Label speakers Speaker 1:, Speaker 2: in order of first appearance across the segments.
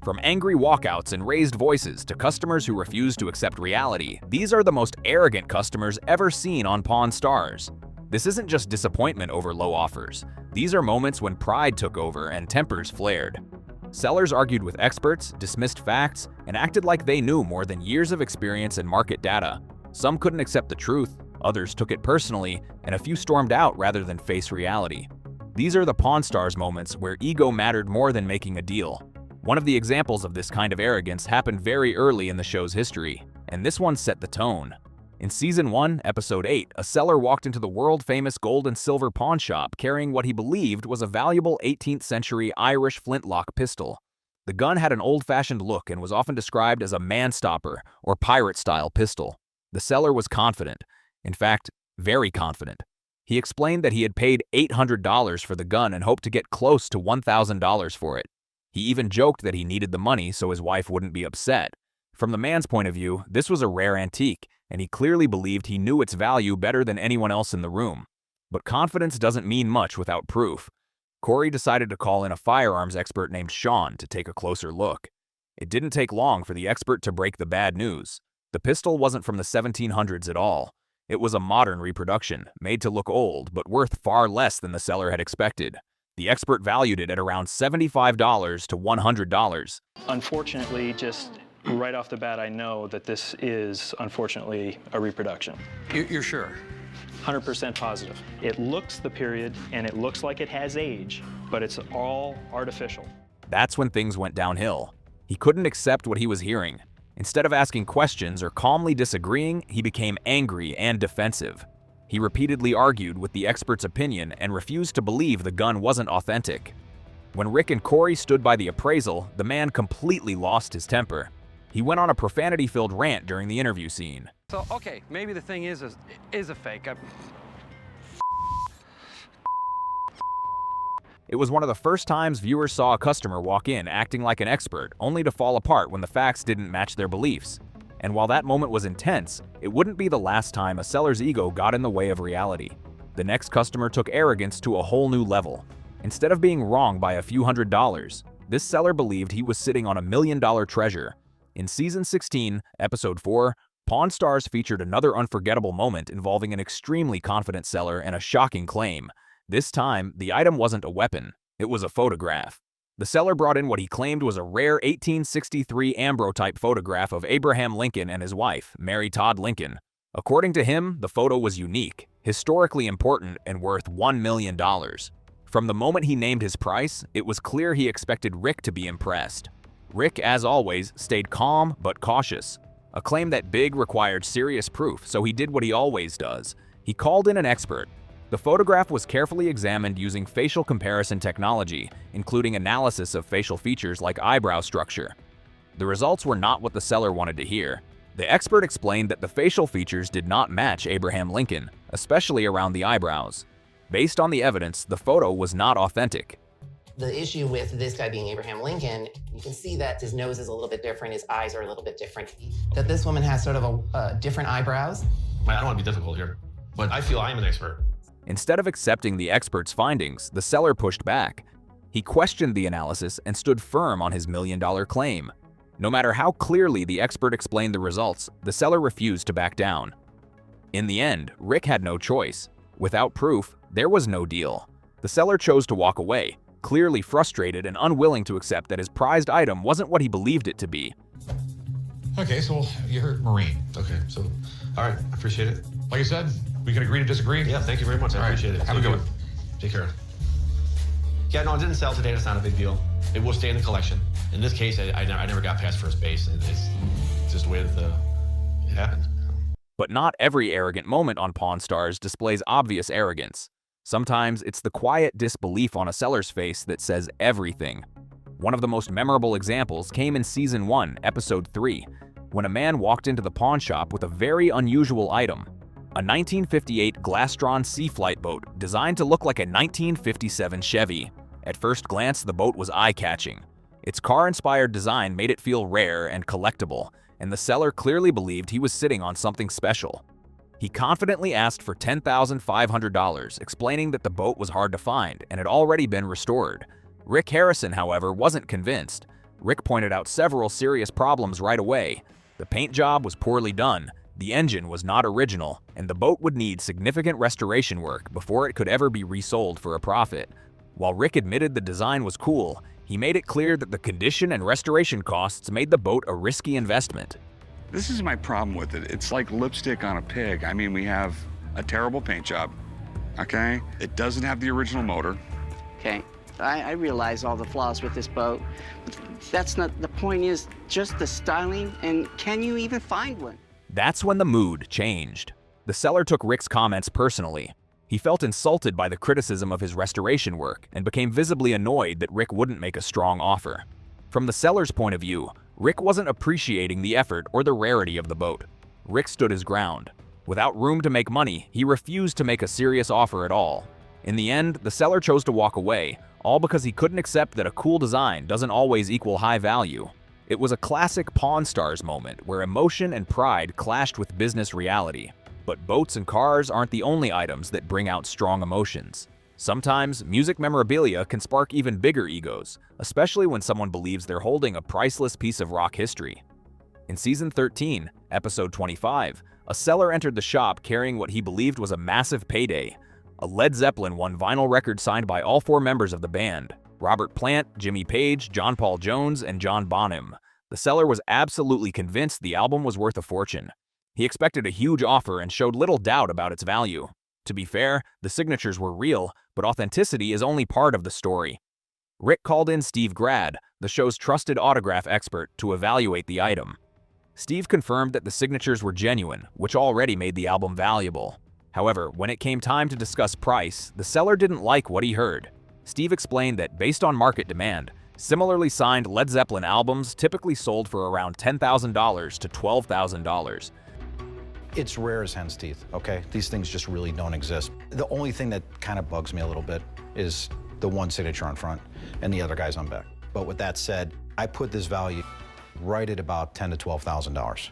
Speaker 1: From angry walkouts and raised voices to customers who refuse to accept reality, these are the most arrogant customers ever seen on Pawn Stars. This isn't just disappointment over low offers. These are moments when pride took over and tempers flared. Sellers argued with experts, dismissed facts, and acted like they knew more than years of experience and market data. Some couldn't accept the truth, others took it personally, and a few stormed out rather than face reality. These are the Pawn Stars moments where ego mattered more than making a deal. One of the examples of this kind of arrogance happened very early in the show's history, and this one set the tone. In Season 1, Episode 8, a seller walked into the world-famous gold and silver pawn shop carrying what he believed was a valuable 18th-century Irish flintlock pistol. The gun had an old-fashioned look and was often described as a man-stopper or pirate-style pistol. The seller was confident. In fact, very confident. He explained that he had paid $800 for the gun and hoped to get close to $1,000 for it. He even joked that he needed the money so his wife wouldn't be upset. From the man's point of view, this was a rare antique, and he clearly believed he knew its value better than anyone else in the room. But confidence doesn't mean much without proof. Corey decided to call in a firearms expert named Sean to take a closer look. It didn't take long for the expert to break the bad news. The pistol wasn't from the 1700s at all. It was a modern reproduction, made to look old, but worth far less than the seller had expected. The expert valued it at around $75 to $100.
Speaker 2: Unfortunately, just right off the bat, I know that this is, unfortunately, a reproduction.
Speaker 3: You're sure?
Speaker 2: 100% positive. It looks the period, and it looks like it has age, but it's all artificial.
Speaker 1: That's when things went downhill. He couldn't accept what he was hearing. Instead of asking questions or calmly disagreeing, he became angry and defensive. He repeatedly argued with the expert's opinion and refused to believe the gun wasn't authentic. When Rick and Corey stood by the appraisal, the man completely lost his temper. He went on a profanity-filled rant during the interview scene.
Speaker 3: So, okay, maybe the thing is a fake.
Speaker 1: It was one of the first times viewers saw a customer walk in acting like an expert, only to fall apart when the facts didn't match their beliefs. And while that moment was intense, it wouldn't be the last time a seller's ego got in the way of reality. The next customer took arrogance to a whole new level. Instead of being wrong by a few $100s, this seller believed he was sitting on $1 million treasure. In Season 16, Episode 4, Pawn Stars featured another unforgettable moment involving an extremely confident seller and a shocking claim. This time, the item wasn't a weapon, it was a photograph. The seller brought in what he claimed was a rare 1863 Ambro-type photograph of Abraham Lincoln and his wife, Mary Todd Lincoln. According to him, the photo was unique, historically important, and worth $1 million. From the moment he named his price, it was clear he expected Rick to be impressed. Rick, as always, stayed calm but cautious. A claim that big required serious proof, so he did what he always does. He called in an expert. The photograph was carefully examined using facial comparison technology, including analysis of facial features like eyebrow structure. The results were not what the seller wanted to hear. The expert explained that the facial features did not match Abraham Lincoln, especially around the eyebrows. Based on the evidence, the photo was not authentic.
Speaker 4: The issue with this guy being Abraham Lincoln, you can see that his nose is a little bit different, his eyes are a little bit different. That this woman has sort of different eyebrows.
Speaker 5: I don't want to be difficult here, but I feel I'm an expert.
Speaker 1: Instead of accepting the expert's findings, the seller pushed back. He questioned the analysis and stood firm on his $1 million claim. No matter how clearly the expert explained the results, the seller refused to back down. In the end, Rick had no choice. Without proof, there was no deal. The seller chose to walk away, clearly frustrated and unwilling to accept that his prized item wasn't what he believed it to be.
Speaker 6: Okay, so you heard Marine.
Speaker 5: Okay, so, all right, I appreciate it.
Speaker 6: Like I said, we can agree to disagree.
Speaker 5: Yeah, thank you very much. I appreciate it.
Speaker 6: Have a good one.
Speaker 5: Take care. Yeah, no, it didn't sell today. That's not a big deal. It will stay in the collection. In this case, I never got past first base. It's just the way that it happened.
Speaker 1: But not every arrogant moment on Pawn Stars displays obvious arrogance. Sometimes it's the quiet disbelief on a seller's face that says everything. One of the most memorable examples came in Season 1, Episode 3, when a man walked into the pawn shop with a very unusual item. A 1958 Glastron Sea Flight boat designed to look like a 1957 Chevy. At first glance, the boat was eye-catching. Its car-inspired design made it feel rare and collectible, and the seller clearly believed he was sitting on something special. He confidently asked for $10,500, explaining that the boat was hard to find and had already been restored. Rick Harrison, however, wasn't convinced. Rick pointed out several serious problems right away. The paint job was poorly done, the engine was not original, and the boat would need significant restoration work before it could ever be resold for a profit. While Rick admitted the design was cool, he made it clear that the condition and restoration costs made the boat a risky investment.
Speaker 7: This is my problem with it. It's like lipstick on a pig. I mean, we have a terrible paint job, okay? It doesn't have the original motor.
Speaker 8: Okay, I realize all the flaws with this boat. But that's not, the point is just the styling, and can you even find one?
Speaker 1: That's when the mood changed. The seller took Rick's comments personally. He felt insulted by the criticism of his restoration work and became visibly annoyed that Rick wouldn't make a strong offer. From the seller's point of view, Rick wasn't appreciating the effort or the rarity of the boat. Rick stood his ground. Without room to make money, he refused to make a serious offer at all. In the end, the seller chose to walk away, all because he couldn't accept that a cool design doesn't always equal high value. It was a classic Pawn Stars moment where emotion and pride clashed with business reality. But boats and cars aren't the only items that bring out strong emotions. Sometimes, music memorabilia can spark even bigger egos, especially when someone believes they're holding a priceless piece of rock history. In Season 13, Episode 25, a seller entered the shop carrying what he believed was a massive payday. A Led Zeppelin 1 vinyl record signed by all 4 members of the band: Robert Plant, Jimmy Page, John Paul Jones, and John Bonham. The seller was absolutely convinced the album was worth a fortune. He expected a huge offer and showed little doubt about its value. To be fair, the signatures were real, but authenticity is only part of the story. Rick called in Steve Grad, the show's trusted autograph expert, to evaluate the item. Steve confirmed that the signatures were genuine, which already made the album valuable. However, when it came time to discuss price, the seller didn't like what he heard. Steve explained that based on market demand, similarly signed Led Zeppelin albums typically sold for around $10,000 to $12,000.
Speaker 9: It's rare as hen's teeth, okay? These things just really don't exist. The only thing that kind of bugs me a little bit is the one signature on front and the other guys on back. But with that said, I put this value right at about $10,000 to $12,000.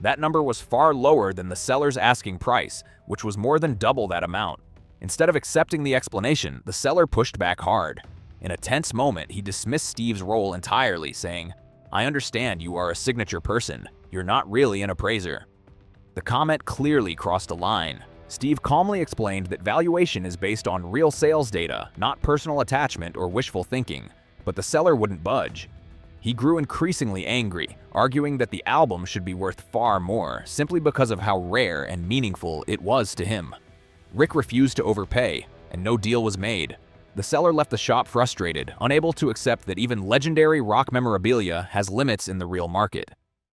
Speaker 1: That number was far lower than the seller's asking price, which was more than double that amount. Instead of accepting the explanation, the seller pushed back hard. In a tense moment, he dismissed Steve's role entirely, saying, "I understand you are a signature person. You're not really an appraiser." The comment clearly crossed a line. Steve calmly explained that valuation is based on real sales data, not personal attachment or wishful thinking, but the seller wouldn't budge. He grew increasingly angry, arguing that the album should be worth far more simply because of how rare and meaningful it was to him. Rick refused to overpay, and no deal was made. The seller left the shop frustrated, unable to accept that even legendary rock memorabilia has limits in the real market.